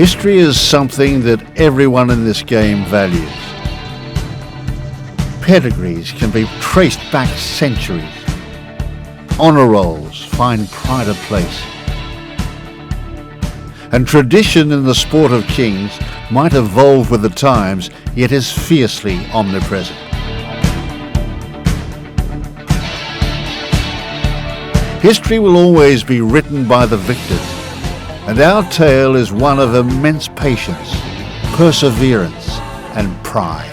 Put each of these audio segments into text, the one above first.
History is something that everyone in this game values. Pedigrees can be traced back centuries. Honour rolls find pride of place. And tradition in the sport of kings might evolve with the times, yet is fiercely omnipresent. History will always be written by the victors, and our tale is one of immense patience, perseverance and pride.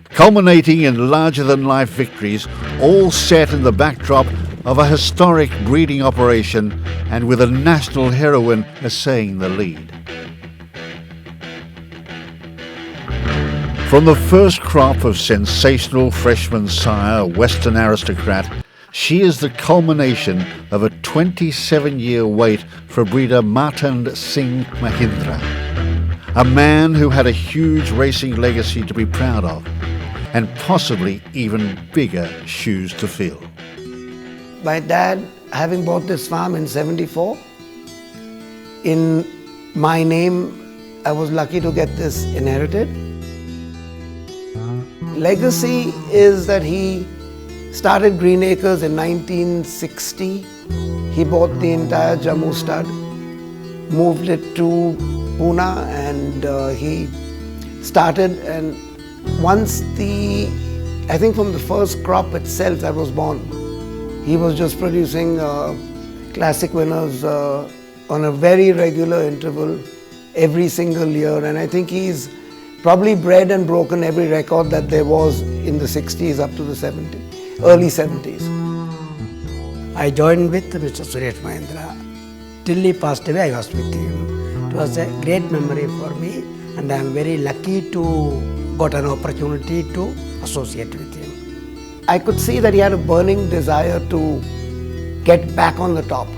Culminating in larger-than-life victories, all set in the backdrop of a historic breeding operation and with a national heroine essaying the lead. From the first crop of sensational freshman sire, Western aristocrat, she is the culmination of a 27-year wait for breeder Martand Singh Mahindra, a man who had a huge racing legacy to be proud of, and possibly even bigger shoes to fill. My dad, having bought this farm in '74, in my name, I was lucky to get this inherited. Legacy is that he started Green Acres in 1960. He bought the entire Jammu stud, moved it to Pune, and he started. And once I think from the first crop itself that was born, he was just producing classic winners on a very regular interval every single year. And I think he's probably bred and broken every record that there was in the 60s up to the early 70s. I joined with Mr. Suresh Mahindra. Till he passed away, I was with him. It was a great memory for me, and I am very lucky to got an opportunity to associate with him. I could see that he had a burning desire to get back on the top.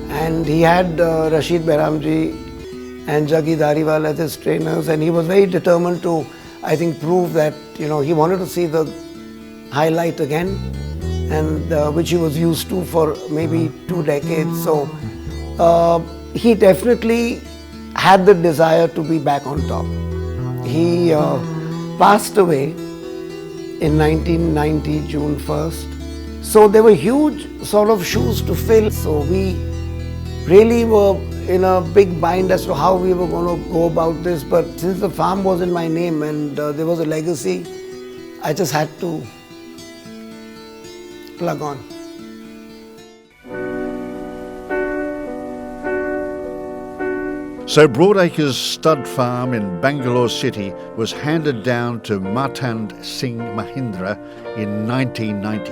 And he had Rashid Behramji and Jaggi Dhariwal as his trainers, and he was very determined to, I think, prove that, he wanted to see the highlight again, and which he was used to for maybe 2 decades. So he definitely had the desire to be back on top. He passed away in 1990, June 1st. So there were huge sort of shoes to fill. So we really were in a big bind as to how we were going to go about this. But since the farm was in my name and there was a legacy, I just had to plug on. So Broadacres Stud Farm in Bangalore City was handed down to Martand Singh Mahindra in 1990.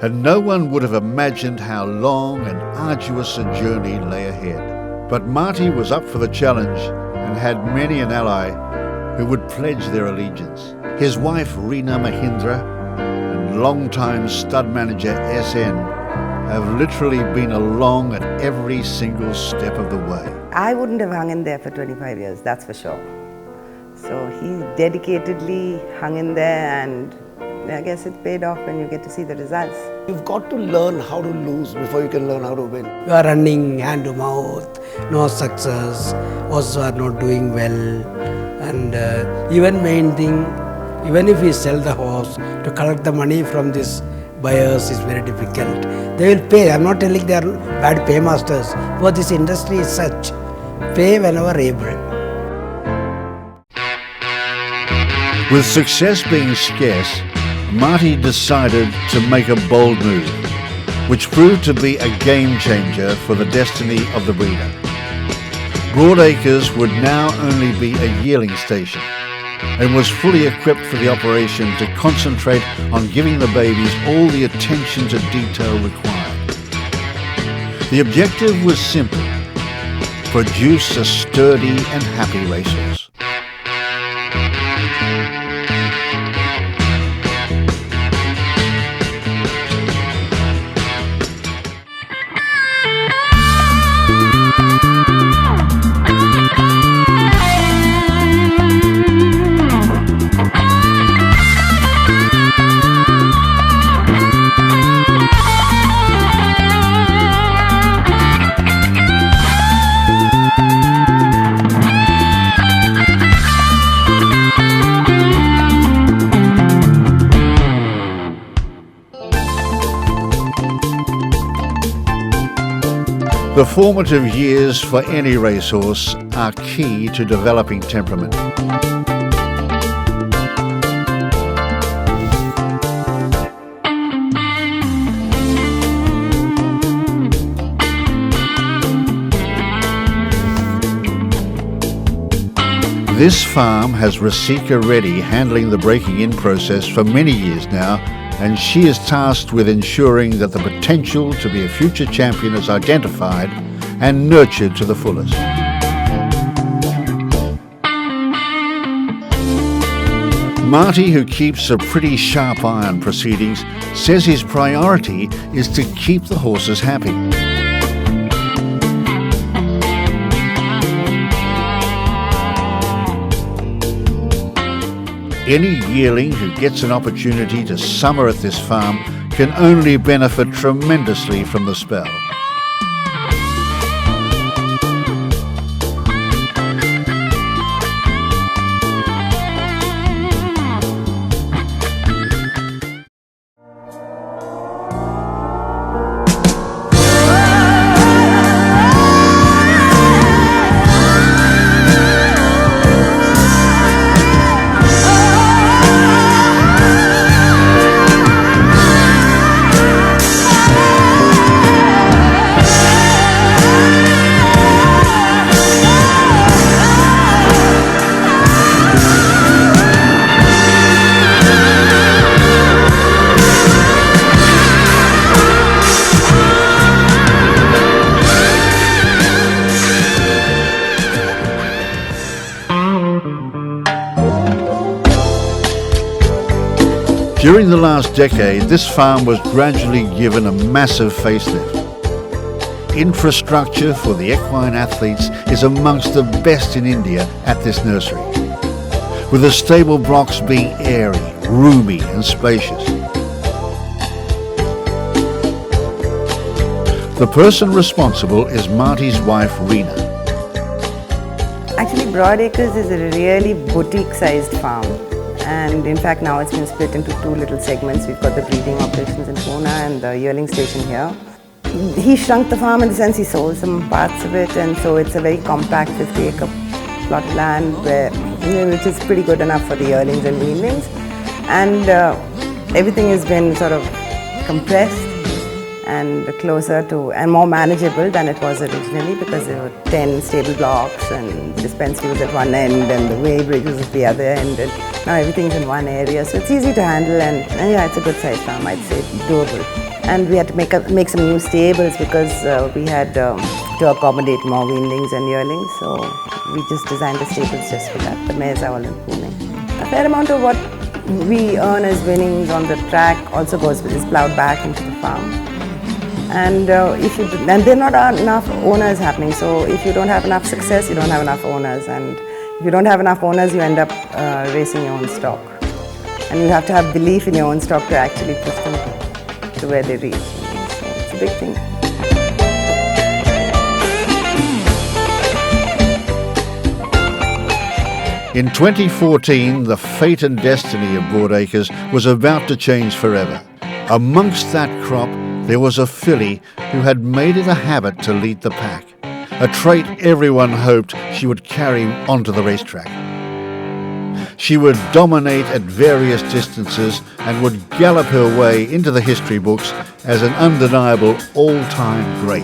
And no one would have imagined how long and arduous a journey lay ahead. But Marty was up for the challenge and had many an ally who would pledge their allegiance. His wife Reena Mahindra and long-time stud manager SN have literally been along at every single step of the way. I wouldn't have hung in there for 25 years, that's for sure. So he dedicatedly hung in there, and I guess it paid off when you get to see the results. You've got to learn how to lose before you can learn how to win. You are running hand to mouth, no success, also are not doing well. And even main thing, even if we sell the horse, to collect the money from this buyers is very difficult. They will pay. I'm not telling they are bad paymasters, but this industry is such. Pay whenever able. With success being scarce, Marty decided to make a bold move, which proved to be a game changer for the destiny of the breeder. Broadacres would now only be a yearling station, and was fully equipped for the operation to concentrate on giving the babies all the attention to detail required. The objective was simple: produce a sturdy and happy racehorse. The formative years for any racehorse are key to developing temperament. This farm has Rasika Reddy handling the breaking in process for many years now, and she is tasked with ensuring that the potential to be a future champion is identified and nurtured to the fullest. Marty, who keeps a pretty sharp eye on proceedings, says his priority is to keep the horses happy. Any yearling who gets an opportunity to summer at this farm can only benefit tremendously from the spell. During the last decade, this farm was gradually given a massive facelift. Infrastructure for the equine athletes is amongst the best in India at this nursery, with the stable blocks being airy, roomy and spacious. The person responsible is Marty's wife, Reena. Actually, Broadacres is a really boutique-sized farm. And in fact, now it's been split into two little segments. We've got the breeding operations in Pune and the yearling station here. He shrunk the farm in the sense he sold some parts of it, and so it's a very compact 50-acre plot of land which is pretty good enough for the yearlings and weanlings. And everything has been sort of compressed and closer to and more manageable than it was originally, because there were 10 stable blocks and dispensary was at one end and the weigh bridge was at the other end, and now everything's in one area, so it's easy to handle, and yeah, it's a good sized farm, I'd say, doable. And we had to make some new stables because we had to accommodate more weanlings and yearlings, so we just designed the stables just for that. The mares are all in Pune. A fair amount of what we earn as winnings on the track also is plowed back into the farm. And and there are not enough owners happening, so if you don't have enough success, you don't have enough owners, and if you don't have enough owners, you end up racing your own stock, and you have to have belief in your own stock to actually push them to where they reach. So it's a big thing. In 2014, the fate and destiny of Broadacres was about to change forever. Amongst that crop, there was a filly who had made it a habit to lead the pack, a trait everyone hoped she would carry onto the racetrack. She would dominate at various distances and would gallop her way into the history books as an undeniable all-time great.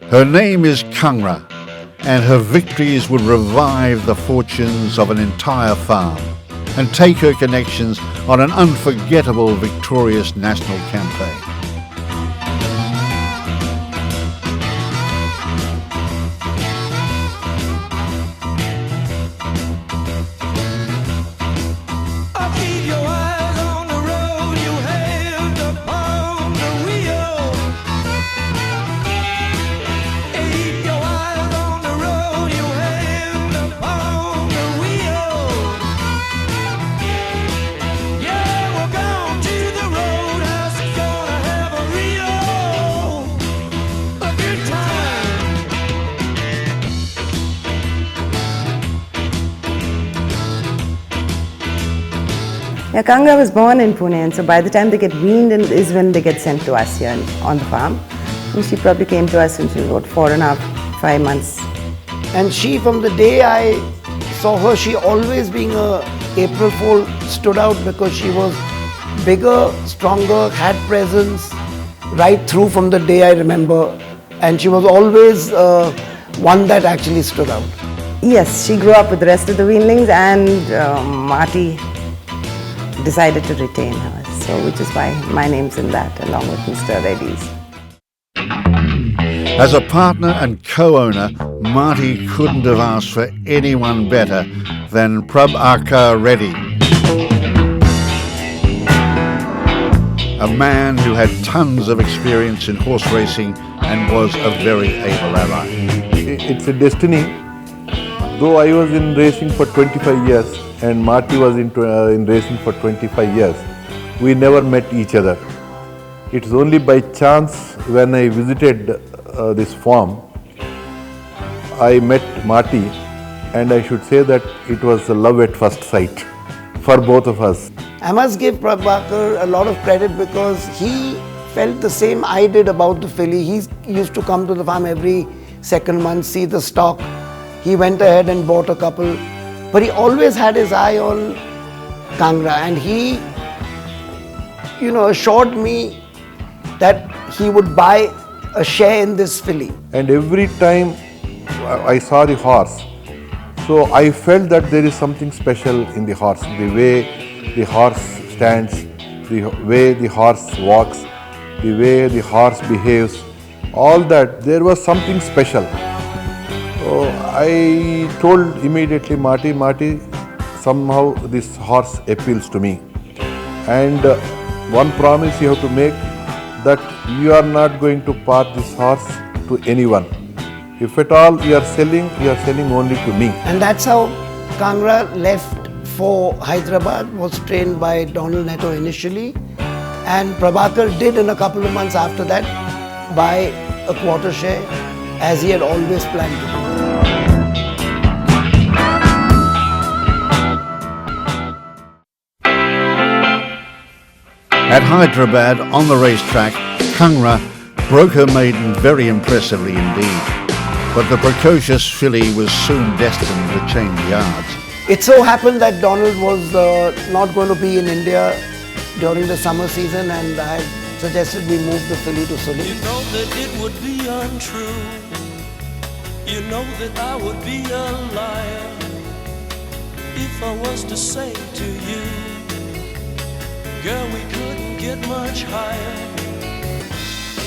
Her name is Kangra, and her victories would revive the fortunes of an entire farm and take her connections on an unforgettable victorious national campaign. Yeah, we're going to the roadhouse. It's gonna Yeah, Kangra was born in Pune, and so by the time they get weaned is when they get sent to us here on the farm. And she probably came to us when she was about 4.5, 5 months. And she, from the day I saw her, she always being a April Fool stood out because she was bigger, stronger, had presence right through from the day I remember. And she was always one that actually stood out. Yes, she grew up with the rest of the weanlings, and Marty decided to retain her, so which is why my name's in that, along with Mr. Reddy's. As a partner and co-owner, Marty couldn't have asked for anyone better than Broadacres Reddy, a man who had tons of experience in horse racing and was a very able ally. It's a destiny. Though I was in racing for 25 years and Marty was in racing for 25 years, we never met each other. It's only by chance when I visited this farm, I met Marty, and I should say that it was a love at first sight for both of us. I must give Broadacres a lot of credit because he felt the same I did about the filly. He used to come to the farm every second month, see the stock. He went ahead and bought a couple, but he always had his eye on Kangra, and he, assured me that he would buy a share in this filly. And every time I saw the horse, so I felt that there is something special in the horse. The way the horse stands, the way the horse walks, the way the horse behaves, all that, there was something special. So I told immediately Marty, somehow this horse appeals to me. And one promise you have to make, that you are not going to part this horse to anyone. If at all you are selling only to me. And that's how Kangra left for Hyderabad, was trained by Donald Netto initially. And Broadacres did in a couple of months after that buy a quarter share, as he had always planned to do. At Hyderabad, on the racetrack, Kangra broke her maiden very impressively indeed. But the precocious filly was soon destined to change yards. It so happened that Donald was not going to be in India during the summer season, and I suggested we move the filly to Suli. You know that it would be untrue. You know that I would be a liar if I was to say to you, girl, we couldn't get much higher.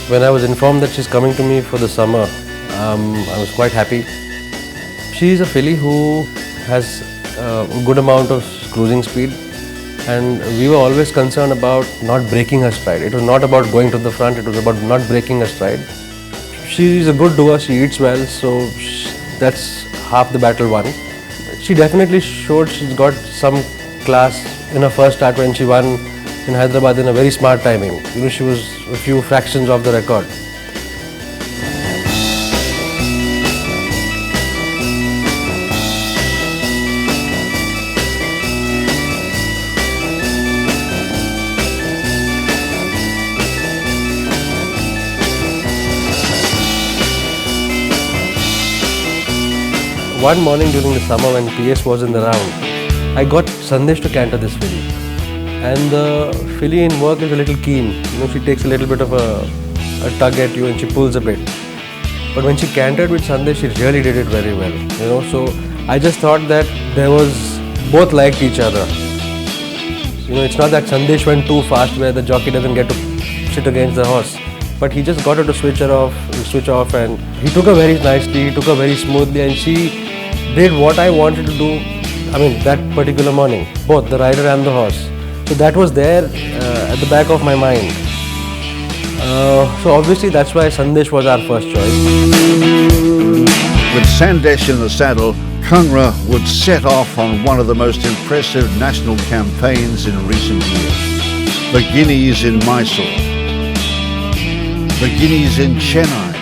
When I was informed that she's coming to me for the summer, I was quite happy. She's a filly who has a good amount of cruising speed, and we were always concerned about not breaking her stride. It was not about going to the front, it was about not breaking her stride. She's a good doer, she eats well, so that's half the battle won. She definitely showed she's got some class in her first start when she won in Hyderabad in a very smart timing. She was a few fractions off the record. One morning during the summer when PS was in the round, I got Sandesh to canter this filly. And the filly in work is a little keen. She takes a little bit of a tug at you and she pulls a bit. But when she cantered with Sandesh, she really did it very well. So I just thought that there was, both liked each other. It's not that Sandesh went too fast where the jockey doesn't get to sit against the horse. But he just got her to switch off, and he took her very nicely, he took her very smoothly, and she did what I wanted to do, that particular morning, both the rider and the horse. So that was there at the back of my mind. So obviously that's why Sandesh was our first choice. With Sandesh in the saddle, Kangra would set off on one of the most impressive national campaigns in recent years. The Guineas in Mysore, the Guineas in Chennai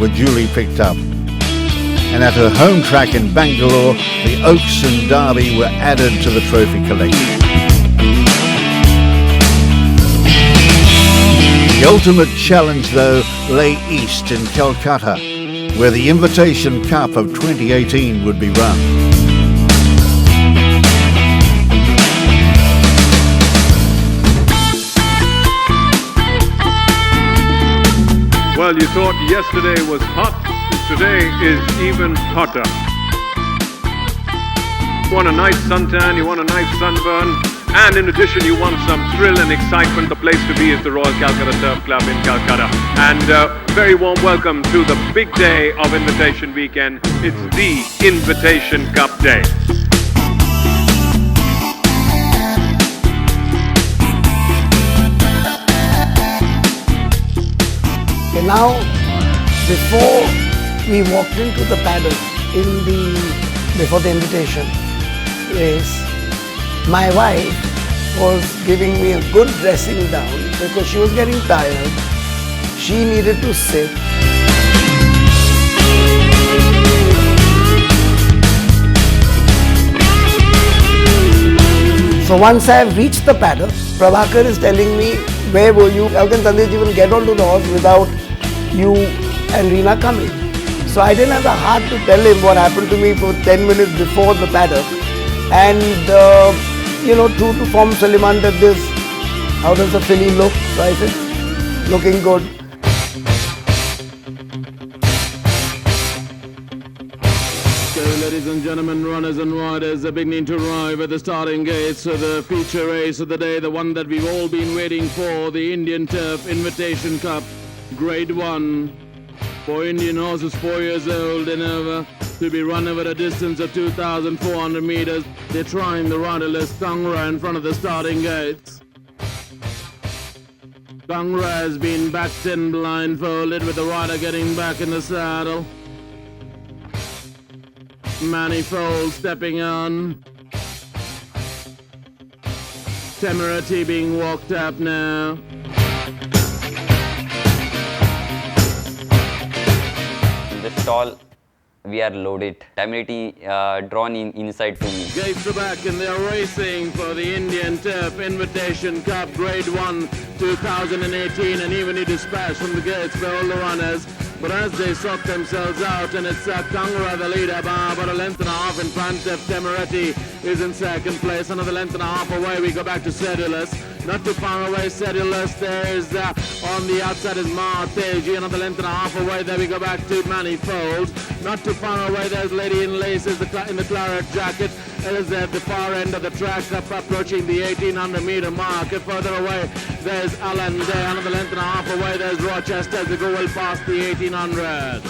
were duly picked up. and at her home track in Bangalore, the Oaks and Derby were added to the trophy collection. The ultimate challenge, though, lay east in Calcutta, where the Invitation Cup of 2018 would be run. Well, you thought yesterday was hot, today is even hotter. You want a nice suntan, you want a nice sunburn, and in addition you want some thrill and excitement. The place to be is the Royal Calcutta Turf Club in Calcutta. And very warm welcome to the big day of Invitation Weekend. It's the Invitation Cup Day. Okay, now, before we walked into the paddock before the invitation race, my wife was giving me a good dressing down because she was getting tired. She needed to sit. So once I have reached the paddock, Prabhakar is telling me, where were you? How can Sandesh even get onto the horse without you and Reena coming? So I didn't have the heart to tell him what happened to me for 10 minutes before the paddock. And true to form, Suleiman did this. How does the filly look? So I said, looking good. Ladies and gentlemen, runners and riders are beginning to arrive at the starting gates of the feature race of the day, the one that we've all been waiting for, the Indian Turf Invitation Cup, Grade 1. For Indian horses 4 years old and over, to be run over a distance of 2,400 meters. They're trying the riderless Kangra in front of the starting gates. Kangra has been backed in blindfolded with the rider getting back in the saddle. Manifold stepping on. Temerity being walked up now. In the stall, we are loaded. Temerity drawn inside to me. Gates are back and they are racing for the Indian Turf Invitation Cup Grade 1 2018, and even he dispatched from the gates for all the runners. But as they sort themselves out, and it's Kangra the leader by about a length and a half in front of Temerity is in second place. Another length and a half away, we go back to Sedulous. Not too far away, Sedulous. There's on the outside is Marteji. Another length and a half away, there we go back to Manifold. Not too far away, there's Lady in Laces in the claret jacket. It is at the far end of the track, up approaching the 1800 meter mark. And further away, there's Alan Day. Another length and a half away, there's Rochester as they go well past the 1800.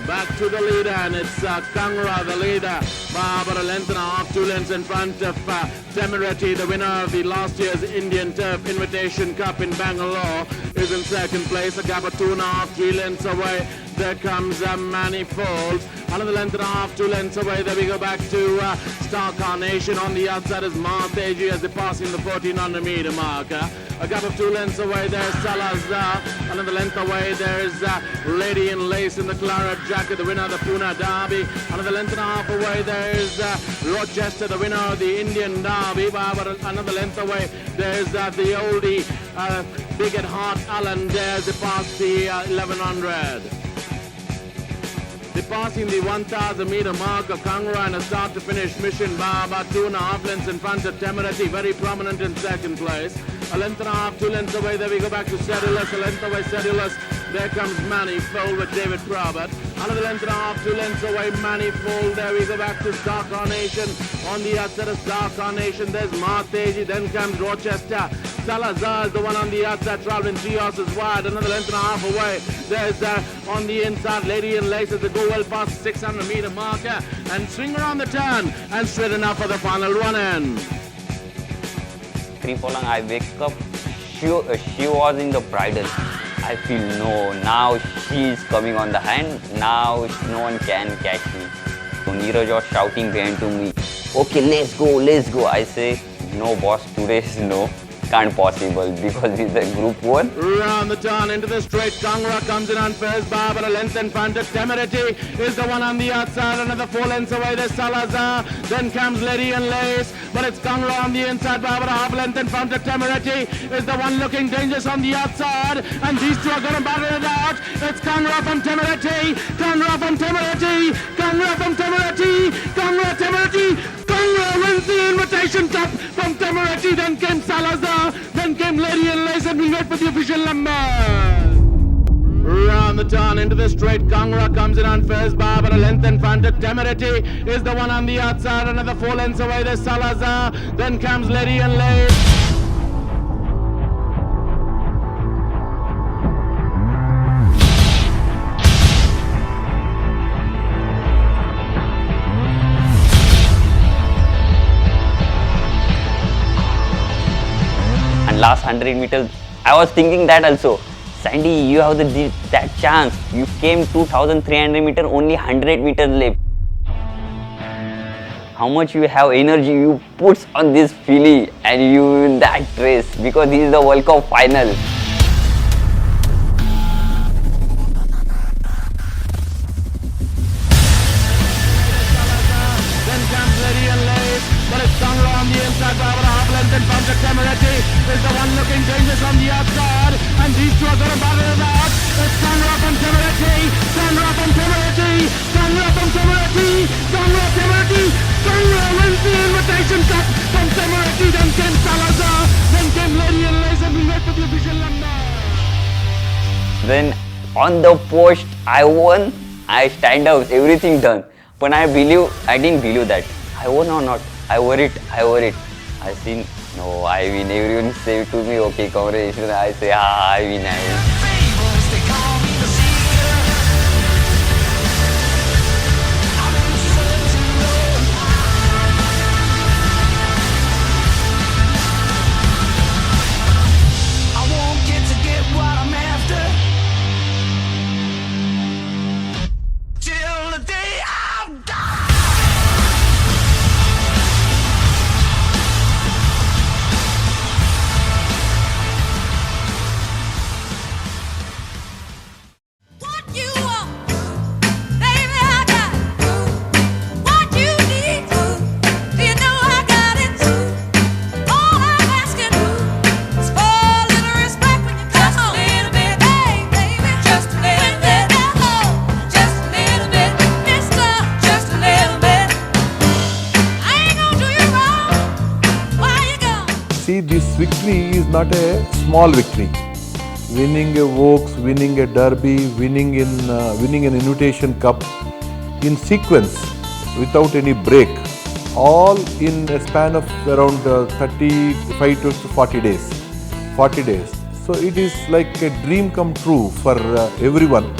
Back to the leader, and it's Kangra, the leader, by about a length and a half, 2 lengths in front of Temerity, the winner of the last year's Indian Turf Invitation Cup in Bangalore, is in second place, a gap of 2.5, 3 lengths away. There comes Manifold. Another length and a half, 2 lengths away. There we go back to Star Carnation. On the outside is Marteji as they're passing the 1400 meter marker. A gap of 2 lengths away, there's Salazar. Another length away, there's Lady in Lace in the claret jacket, the winner of the Pune Derby. Another length and a half away, there's Rochester, the winner of the Indian Derby. By about another length away, there's the oldie, big at heart, Alan Dares. They pass the 1100. They're passing the 1,000 meter mark of Kangra and a start to finish mission by about 2.5 lengths in front of Temerity, very prominent in second place. A length and a half, 2 lengths away, there we go back to Sedulous, a length away Sedulous. There comes Manifold with David Probert. Another length and a half, 2 lengths away, Manifold. There we go back to Star Carnation. On the outside of Star Carnation, there's Marteji. Then comes Rochester. Salazar is the one on the outside, traveling 3 horses wide. Another length and a half away. There's on the inside, Lady in Lace as they go well past the 600 meter marker and swing around the turn and straight enough for the final run-in. 3 furlong, I wake up, she was in the bridle. I feel no, now she is coming on the hand, now no one can catch me. So Neeraj was shouting behind to me, okay, let's go. I say, no boss, today is no. can't possible because he's a group 1. Round the turn into the straight, Kangra comes in on first bar, but a length in front of Temerity is the one on the outside, another 4 lengths away, there's Salazar, then comes Lady and Lace, but it's Kangra on the inside bar, but a half length in front of Temerity is the one looking dangerous on the outside, and these two are going to battle it out. It's Kangra from Temerity, Kangra from Temerity, Kangra from Temerity, Kangra Temerity, Kangra wins the Invitation Cup from Temerity, then came Salazar, then came Lady and Lace, and we wait for the official number. Round the turn into the straight, Kangra comes in on first bar, but a length in front of Temerity is the one on the outside, another 4 lengths away, there's Salazar, then comes Lady and Lace. And last 100 meters, I was thinking that also. Sandy, you have that chance. You came 2,300 meters, only 100 meters left. How much you have energy you put on this filly and you win that race because this is the World Cup final. Then comes Lady and Lace, but it's Kangra on the inside, but a half length in front of Temerity is the one looking dangerous on the outside, and these two are going to battle it out. It's Kangra from Temerity, Kangra from Temerity, Kangra from Temerity, Kangra Temerity, Kangra wins the Invitation Cup from Temerity, then came Salazar, then came Lady and Lace, and we wait for the official number. Then on the post, I won, I stand up, everything done. But I didn't believe that. I won or not? I worried. I seen, no, I win. Everyone say to me, okay, congratulations. I say, I win. See, this victory is not a small victory. Winning a Oaks, winning a Derby, winning an Invitation Cup in sequence without any break, all in a span of around 35 to 40 days. 40 days. So it is like a dream come true for everyone.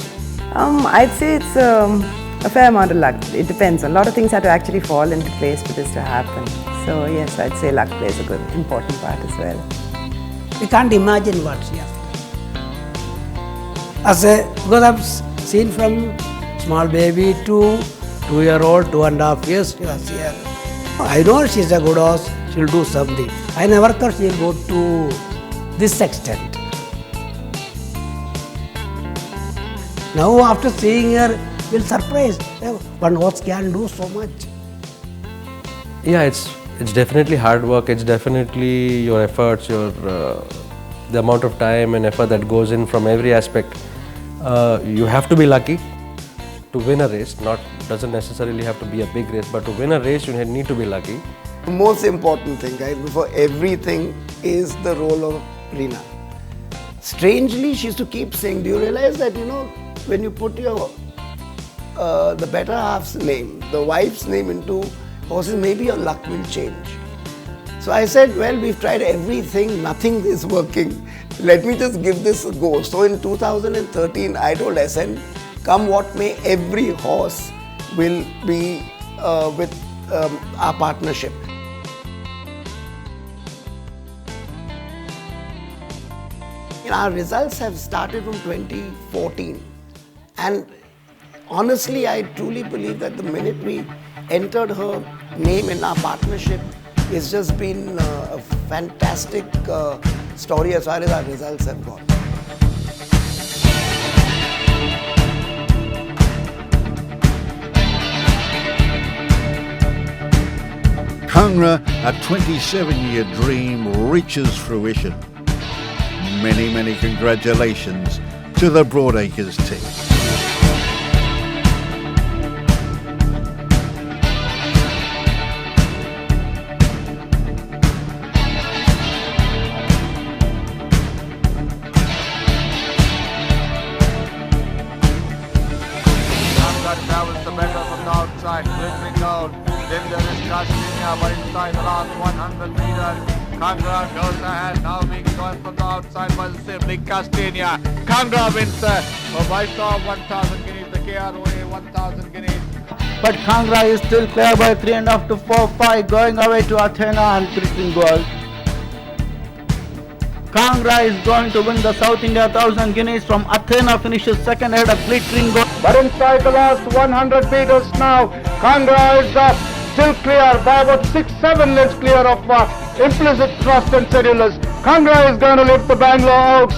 I'd say it's a fair amount of luck. It depends. A lot of things have to actually fall into place for this to happen. So yes, I'd say luck plays a good, important part as well. We can't imagine what she has done. Because I've seen from small baby to 2-year-old, 2.5 years she was here. I know she's a good horse, she'll do something. I never thought she'll go to this extent. Now after seeing her, we're surprised. One horse can do so much. Yeah, it's definitely hard work. It's definitely your efforts, the amount of time and effort that goes in from every aspect. You have to be lucky to win a race. Doesn't necessarily have to be a big race, but to win a race, you need to be lucky. The most important thing, guys, before everything is the role of Reena. Strangely, she used to keep saying, do you realize that, when you put your the better half's name, the wife's name into horses, maybe your luck will change. So I said, well, we've tried everything, nothing is working. Let me just give this a go. So in 2013, I told SN, come what may, every horse will be with our partnership. Our results have started from 2014. And honestly, I truly believe that the minute we entered her name in our partnership, it's just been a fantastic story as far as our results have gone. Kangra, a 27-year dream, reaches fruition. Many, many congratulations to the Broadacres team. Travels the better from the outside, glittering gold. Then there is Castinia, but inside the last 100 meters. Kangra goes ahead, now being joined from the outside by the sibling Castinia. Kangra wins by Storm 1,000 guineas, the KROA 1,000 guineas. But Kangra is still clear by 3.5 to 4.5, going away to Athena and glittering gold. Kangra is going to win the South India 1,000 guineas from Athena, finishes second ahead of glittering gold. But inside the last 100 meters now, Kangra is still clear by about 6-7 lengths clear of Implicit Trust and Cedulous. Kangra is going to lift the Bangalore Oaks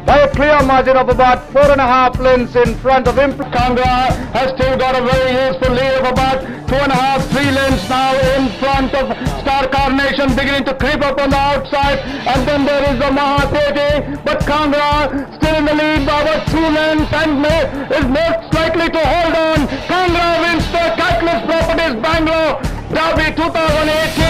by a clear margin of about 4.5 lengths in front of him. Kangra has still got a very useful lead of about 2.5-3 lengths now in front of Star Carnation, beginning to creep up on the outside, and then there is the Mahatete, but Kangra still in the lead by about 2 lengths and is most likely to hold on. Kangra wins the Catalyst Properties Bangalore Derby 2018.